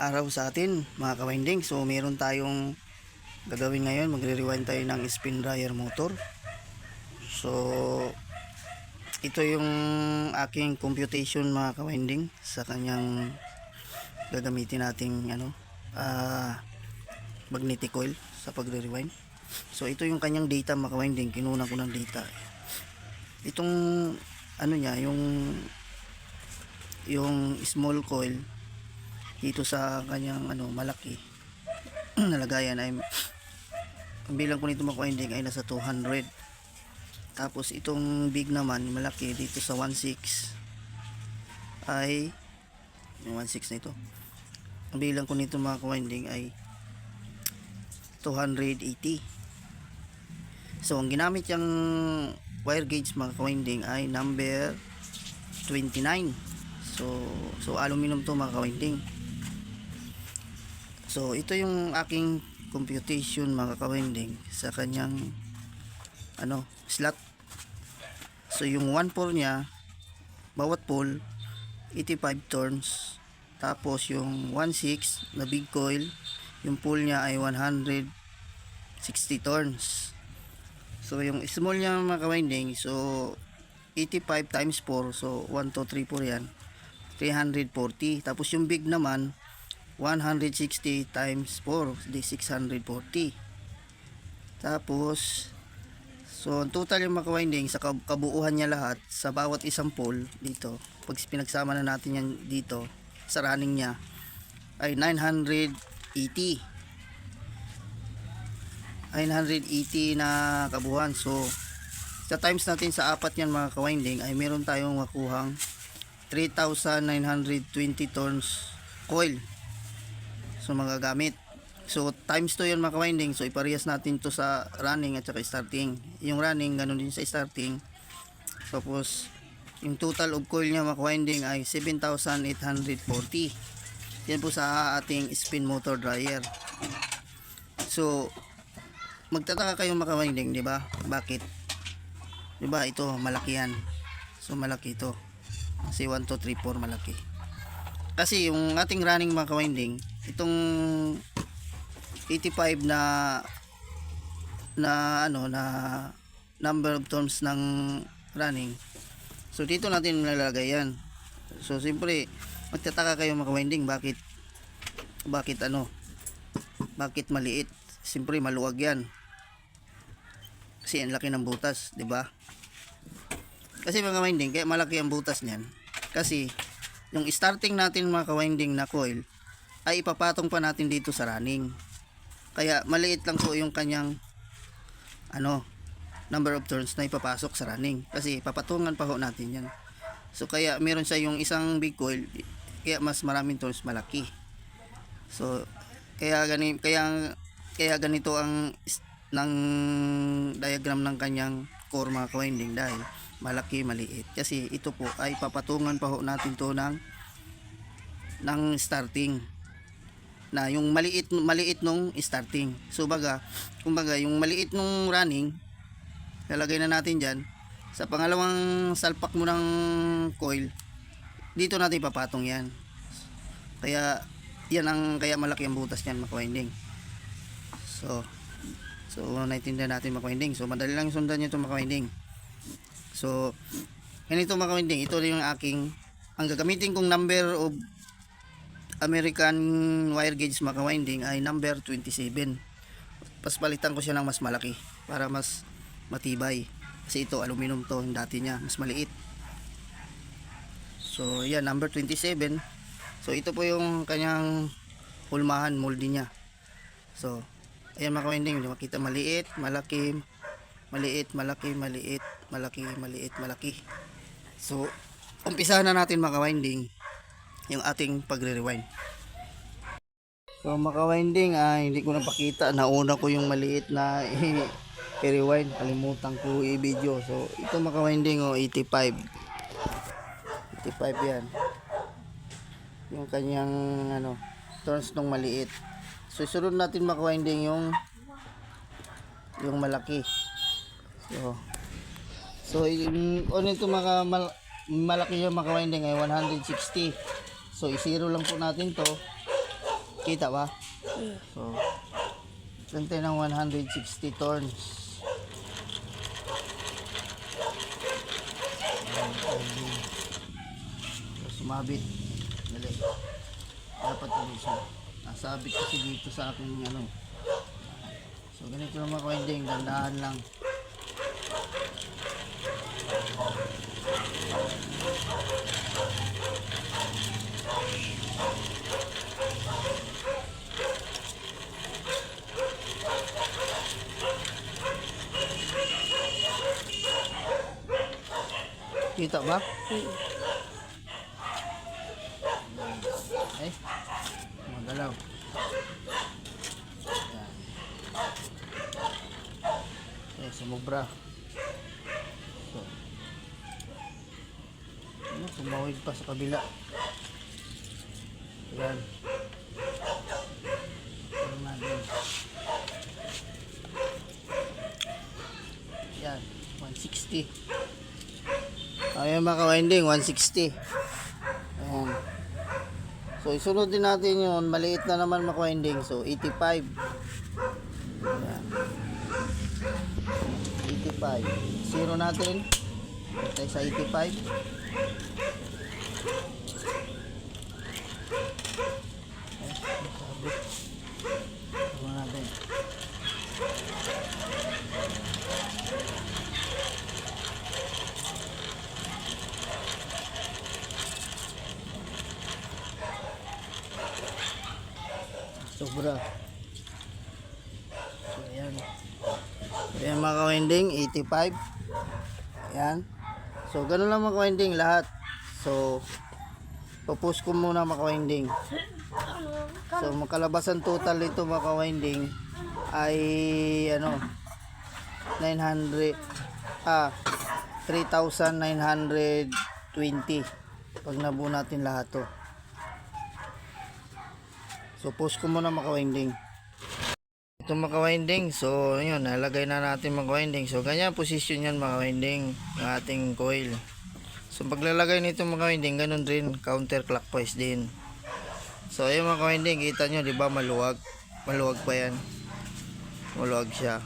araw sa atin mga kawinding. So meron tayong gagawin ngayon, magre-rewind tayo ng spin dryer motor. So ito yung aking computation mga kawinding sa kanyang gagamitin nating magnetic coil sa pagre-rewind. So ito yung kanyang data mga kawinding, kinuha ko ng data. Itong niya, yung small coil dito sa kanyang malaki nalagayan ay ang bilang ko nito mga kawinding ay nasa 200. Tapos itong big naman malaki dito sa 1.6 ay yung 1.6 na ito, ang bilang ko nito mga kawinding ay 280. So ang ginamit yung wire gauge mga kawinding ay number 29. So aluminum to mga kawinding. So ito yung aking computation mga kawinding sa kanyang slot. So yung 1 pole nya, bawat pole 85 turns. Tapos yung 1.6 na big coil, yung pole nya ay 160 turns. So yung small nya mga kawinding, so 85 times 4, so 1, 2, 3, 4 yan, 340. Tapos yung big naman 160 times 4, di 640. Tapos so ang total yung mga kawinding sa kabuuhan niya lahat sa bawat isang pole dito, pag pinagsama na natin yan dito sa running niya, ay 980 na kabuuhan. So sa times natin sa apat yan mga kawinding ay meron tayong makuhang 3,920 turns coil so magagamit. So times 2 yan mga kawinding. So iparehas natin to sa running at saka starting. Yung running ganun din sa starting. Tapos yung total of coil nya mga kawinding ay 7,840. Yan po sa ating spin motor dryer. So magtataka kayo mga kawinding, di ba? Bakit? Di ba ito malaki yan? So malaki ito. Kasi 1, 2, 3, 4 malaki. Kasi yung ating running mga kawinding, itong 85 na number of turns ng running. So dito natin nilalagay yan. So siyempre magtataka kayo mga kawinding, bakit maliit? Siyempre maluwag yan. Kasi ang laki ng butas, di ba? Kasi mga kawinding, kaya malaki ang butas niyan. Kasi yung starting natin mga kawinding na coil ay ipapatong pa natin dito sa running. Kaya maliit lang po yung kanyang number of turns na ipapasok sa running. Kasi papatungan pa ho natin yan. So kaya meron siya yung isang big coil, kaya mas maraming turns malaki. So kaya ganito ang ng diagram ng kanyang core mga kawinding, dahil malaki maliit. Kasi ito po ay papatungan pa ho natin to ng starting na yung maliit nung starting. So kumbaga yung maliit nung running lalagay na natin diyan sa pangalawang salpak mo ng coil, dito natin ipapatong yan. Kaya kaya malaki ang butas niyan mga kawinding. So naintindihan natin mga kawinding. So madali lang sundan niyo ito mga kawinding. So ganito mga kawinding, ito yung ang gagamitin kong number of American wire gauge mga kawinding ay number 27. Paspalitan ko siya ng mas malaki para mas matibay. Kasi ito aluminum to, yung dati niya mas maliit. So yan, number 27. So ito po yung kanyang hulmahan, molde niya. So ayan mga kawinding, makita maliit, malaki, maliit, malaki, maliit, malaki, maliit, malaki. So umpisahan na natin mga kawinding yung ating pagre-rewind. So mga kawinding, hindi ko napakita, nauna ko yung maliit na i-rewind, kalimutan ko i-video. So ito mga kawinding, 85 yan yung kanyang turns nung maliit. So isunod natin mga kawinding yung malaki. So yung ito malaki yung mga kawinding ay 160. So i-zero lang po natin to. Kita ba? So, ganito ng 160 turns. So, sumabit. Dali. Dapat ulit siya. Nasabit kasi dito sa aking ano. So, ganito naman mga winding. Dandahan lang. Kita ba? Eh, magalaw. Yan. Eh, sumubra. So, ano, sumawid pa sa kabila. Yan. Yan natin. Yan, 160. Ayan mga ka-winding, 160. Ayan. So, isunod din natin yun. Maliit na naman mga ka-winding. So, 85. Ayan. 85. Zero natin. Tayo sa 85. Ano natin? Sobra. So, ayan. Ayan mga ka-winding, 85. Ayan. So, ganun lang mga ka-winding lahat. So, popost ko muna mga ka-winding. So, magkalabasan total nito mga ka-winding ay ano 900 3,920 pag nabuo natin lahat to. So, post ko muna mga ka-winding. Ito mga ka-winding. So, yun, nalagay na natin mga ka-winding. So, ganyan position yan mga ka-winding ng ating coil. So, paglalagay nito mga ka-winding, ganun rin, counterclockwise din. So, ayun mga ka-winding, kita nyo, di ba maluwag? Maluwag pa yan. Maluwag siya.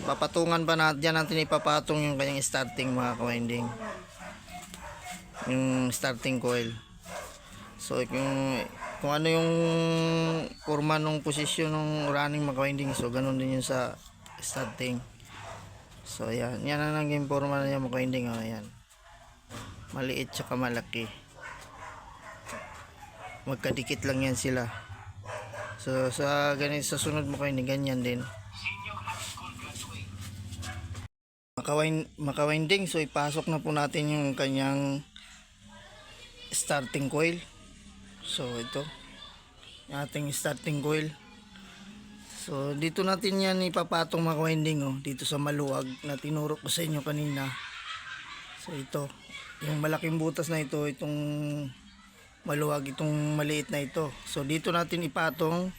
Papatungan pa natin, dyan natin ipapatong yung kanyang starting mga ka-winding. Yung starting coil. So, kung ano yung kurma nung posisyon ng running mga ka-winding, so ganun din yun sa starting. So, ayan. Yan ang naging forma na yung mga ka-winding. O, ayan. Maliit tsaka malaki. Magkadikit lang yan sila. So, sa ganito, sa sunod mga ka-winding, ganyan din. Maka-winding, so ipasok na po natin yung kanyang starting coil. So ito yung ating starting coil. So dito natin yan ipapatong mga winding, oh, dito sa maluwag na tinuro ko sa inyo kanina. So ito yung malaking butas na ito, itong maluwag, itong maliit na ito. So dito natin ipatong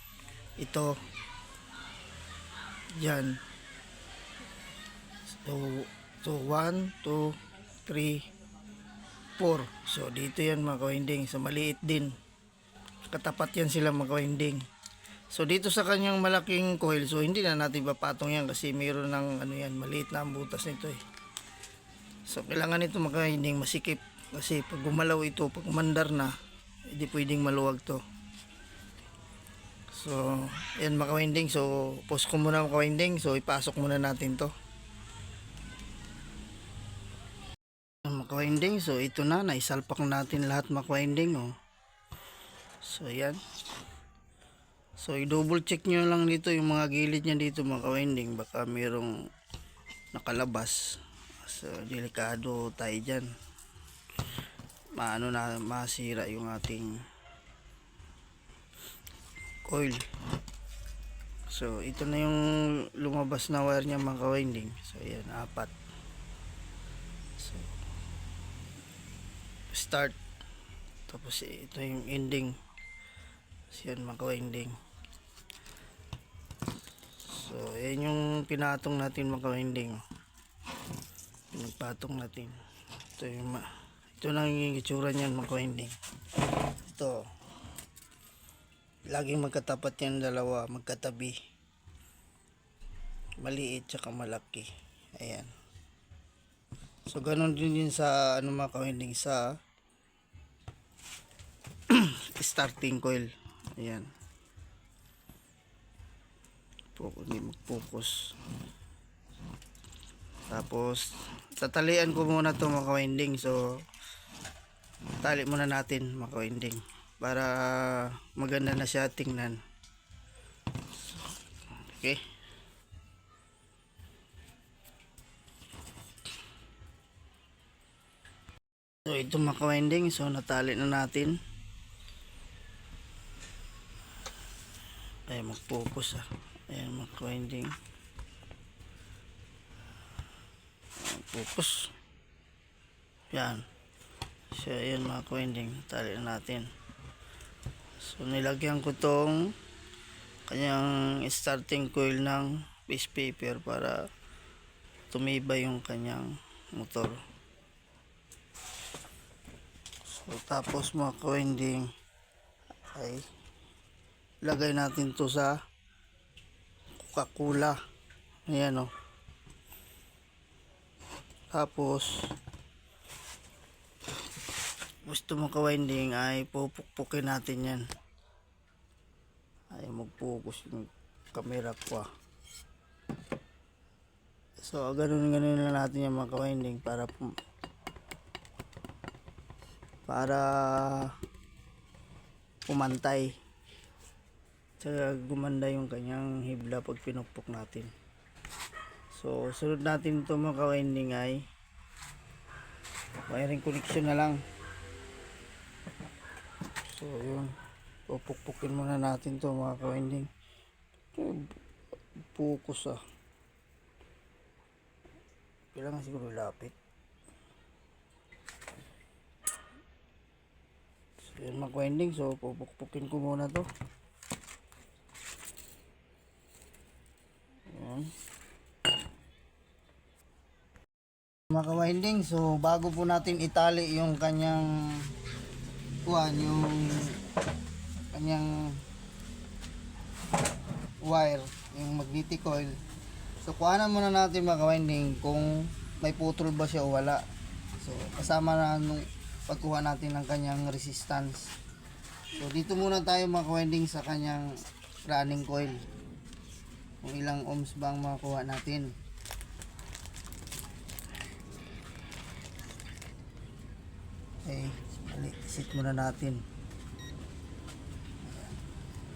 ito dyan. So 1, 2, 3, 4. So dito yan mga winding. So maliit din, katapat yan sila mga winding. So dito sa kanyang malaking coil, so hindi na natin papatong yan kasi mayroon ng ano yan, maliit na ang butas nito eh. So kailangan ito mga winding masikip kasi pag gumalaw ito, pag umandar na, hindi pwedeng maluwag to. So yan mga winding. So post ko muna mga winding. So ipasok muna natin to mga winding. So ito na, naisalpak natin lahat mga winding, oh. So yan. So i-double check nyo lang dito yung mga gilid nya dito mga ka-winding, baka mayroong nakalabas. So delikado tayo dyan, maano na masira yung ating coil. So ito na yung lumabas na wire nya mga ka-winding. So yan, 4. So start, tapos ito yung ending. So yan mga ka-winding. So yan yung pinatong natin mga ka-winding. Pinagpatong natin. Ito lang yung itsura niyan mga ka-winding. Ito Laging magkatapat yan dalawa, magkatabi. Maliit tsaka malaki. Ayan. So ganun din yun sa ano mga kawinding sa starting coil. Ayan. Hindi mag-focus. Tapos tatalian ko muna to mga kawinding. So tali muna natin mga kawinding para maganda na siya tingnan. Okay. So ito mga kawinding, so natali na natin. Ay mag-focus Ayan mga kawinding. Focus. Yan. So ayan mga kawinding, natali na natin. So nilagyan ko tong kanyang starting coil ng piece paper para tumibay yung kanyang motor. So tapos mga kawinding ay lagay natin to sa Coca-Cola. Ayan o. Tapos gusto mo ka-winding ay pupukpukin natin yan. Ay mag-focus yung camera ko So ganun lang natin yung mga ka-winding para pumantay. Tsaka gumanda yung kanyang hibla pag pinukpok natin. So sunod natin ito mga ka-winding ay wiring connection na lang. So yun, pupukpukin muna natin to mga ka-winding. Focus kailangan siguro lapit. So yun mga ka-winding, so pupukpukin ko muna to. Ayan. Mga ka-winding, so bago po natin itali yung kanyang yung kanyang wire, yung magnetic coil. So kuhanan muna natin mga ka-winding kung may putol ba siya o wala. So kasama na nung pagkuha natin ng kanyang resistance. So dito muna tayo mga ka-winding sa kanyang running coil. Kung ilang ohms ba ang makuha natin. Okay, set muna natin.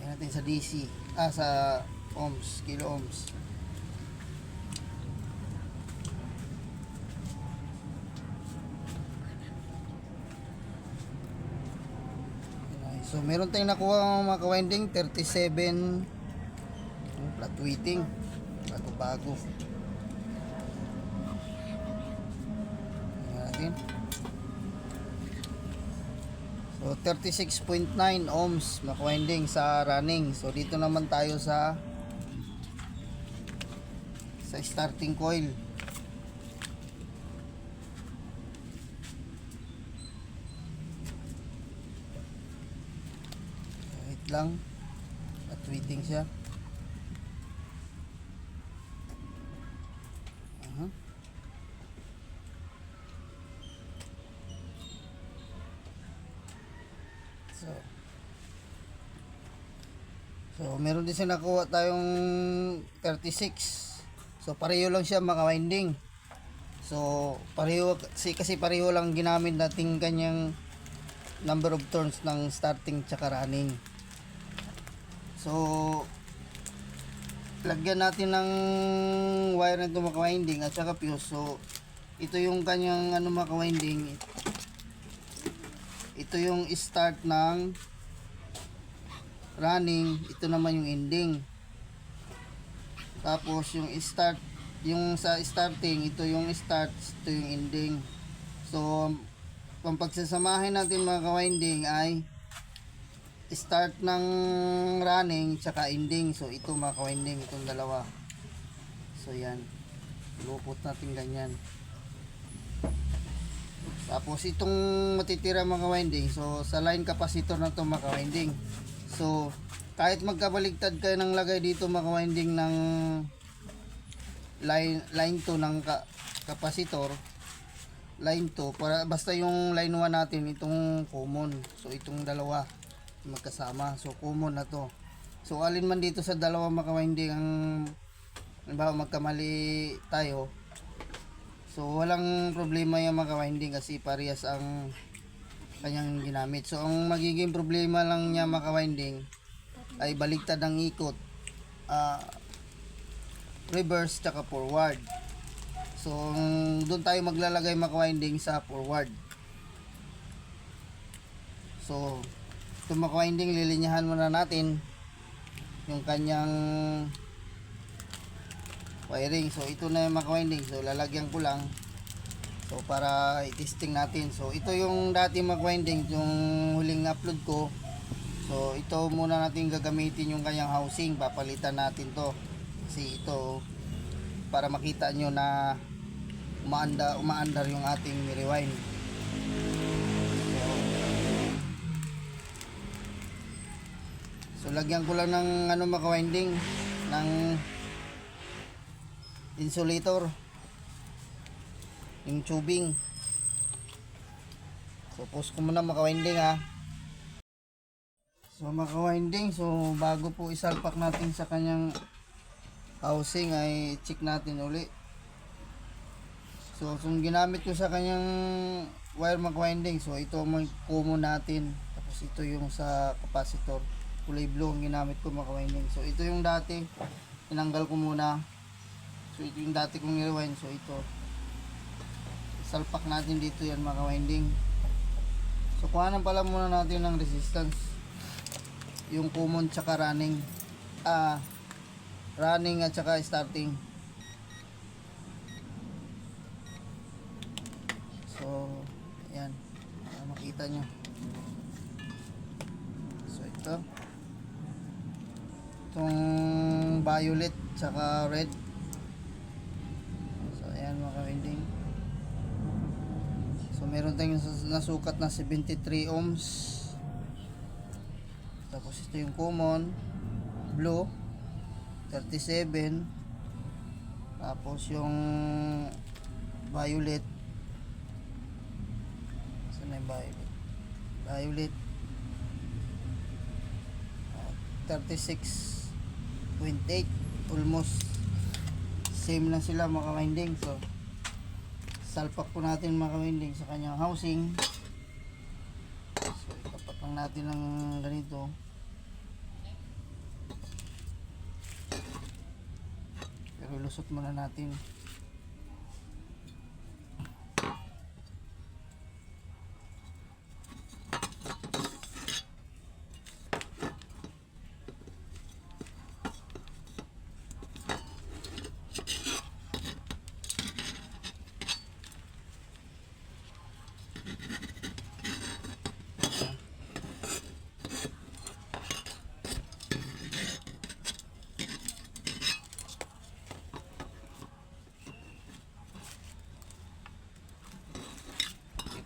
Ayan natin sa DC, sa ohms, kilo ohms. Okay, so meron tayong nakuha mga ka-winding 37 flat weighting, bago. Ayan natin. So 36.9 ohms mga ka-winding sa running. So dito naman tayo sa starting coil. Wait lang, at waiting siya. So meron din siya nakuha tayong 36. So pareho lang siya mga winding. So pareho kasi pareho lang ginamit natin kanyang number of turns ng starting tsaka running. So lagyan natin ng wire nito mga winding at saka fuse. So ito yung kanyang mga winding. Ito yung start ng running, ito naman yung ending. Tapos yung start, yung sa starting, ito yung start, ito yung ending. So kung pagsasamahin natin mga ka-winding ay start ng running tsaka ending. So ito mga ka-winding, itong dalawa. So yan, lupot natin ganyan. Tapos itong matitira mga ka-winding, so sa line capacitor na to mga ka-winding. So kahit magkabaligtad kayo ng lagay dito maka-winding ng line 2 ng kapasitor, line 2 para basta yung line 1 natin itong common, so itong dalawa magkasama, so common na to. So alin man dito sa dalawa maka-winding ang halimbawa magkamali tayo, so walang problema yung maka-winding kasi parehas ang kanyang ginamit. So ang magiging problema lang niya maka-winding ay baligtad ang ikot, reverse tsaka forward. So doon tayo maglalagay maka-winding sa forward. So ito maka-winding, lilinyahan muna natin yung kanyang wiring. So ito na yung maka-winding, so lalagyan ko lang so para i-testing natin. So ito yung dati maka-winding, yung huling upload ko. So ito muna natin gagamitin yung kanyang housing, papalitan natin to kasi ito para makita nyo na umaandar yung ating rewind. So lagyan ko lang ng maka-winding ng insulator, yung tubing. So post ko muna maka-winding ha. So maka-winding, so bago po isalpak natin sa kanyang housing ay check natin uli. So yung ginamit ko sa kanyang wire maka-winding, so ito ang common natin, tapos ito yung sa capacitor kulay blue ang ginamit ko maka-winding. So ito yung dati, tinanggal ko muna. So ito yung dati kong i-rewind, so ito salpak natin dito yan maka-winding. So kuhanan pala muna natin ng resistance, yung common tsaka running, running at tsaka starting. So ayan, para makita nyo. So itong violet tsaka red. So ayan maka-winding. So meron tayong nasukat na 73 ohms. Tapos ito yung common blue 37. Tapos yung violet, saan na yung violet 36.8, almost same na sila maka-winding. So salpak po natin maka-winding sa kanyang housing. So itapat lang natin ng ganito. Pero lusot muna natin.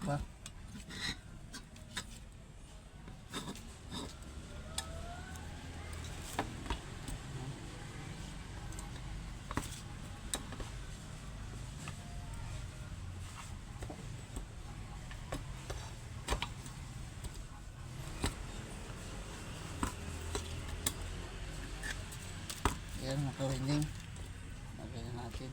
Pa. Ayan, maka-winding. Lagyan na natin.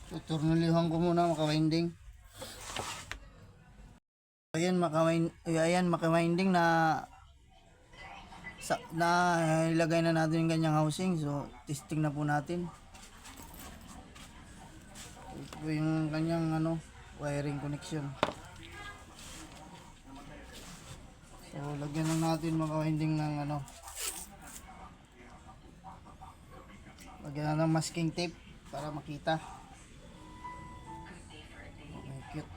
Tuturnulihon ko muna maka-winding. Ayan maka-winding na ilagay na natin yung ganyang housing. So testing na po natin. Ito po yung kanyang wiring connection. So lagyan lang natin mga winding ng lagyan na ng masking tape para makita. Okay, cute.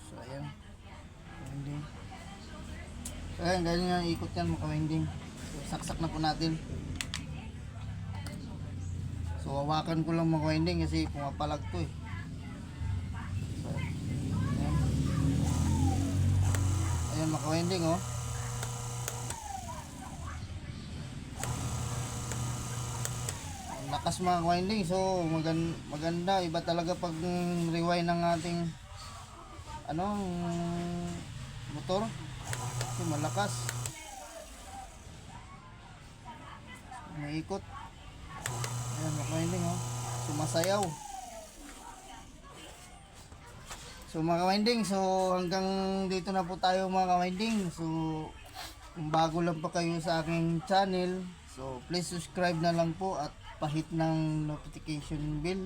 So ayan, winding. So ayan, ganyan yung ikot yan mga winding. So saksak na po natin. So hawakan ko lang mga winding kasi pumapalag to eh. So, ayan. Ayan mga winding oh. Ang lakas mga winding. So maganda. Iba talaga pag rewind ng ating motor. So malakas. Umiikot. Ayan mga winding oh. Sumasayaw. So mga winding, so hanggang dito na po tayo mga winding. So kung bago lang pa kayo sa aking channel, so please subscribe na lang po at pahit ng notification bell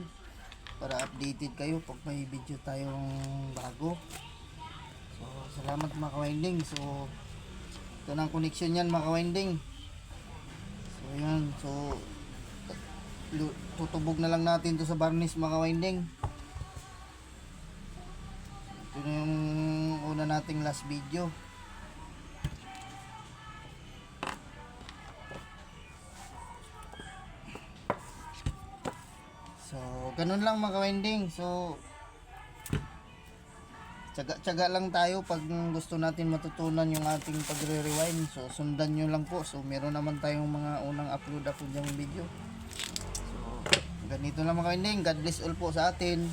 para updated kayo pag may video tayong bago. So salamat mga winding. So ito na ang connection yan mga winding. So yan, so tutubog na lang natin to sa varnish mga winding. Ito na yung una nating last video. So ganun lang mga winding. So tsaga lang tayo pag gusto natin matutunan yung ating pagre-rewind. So sundan nyo lang po. So meron naman tayong mga unang upload yung video. So ganito lang mga winding. God bless all po sa atin.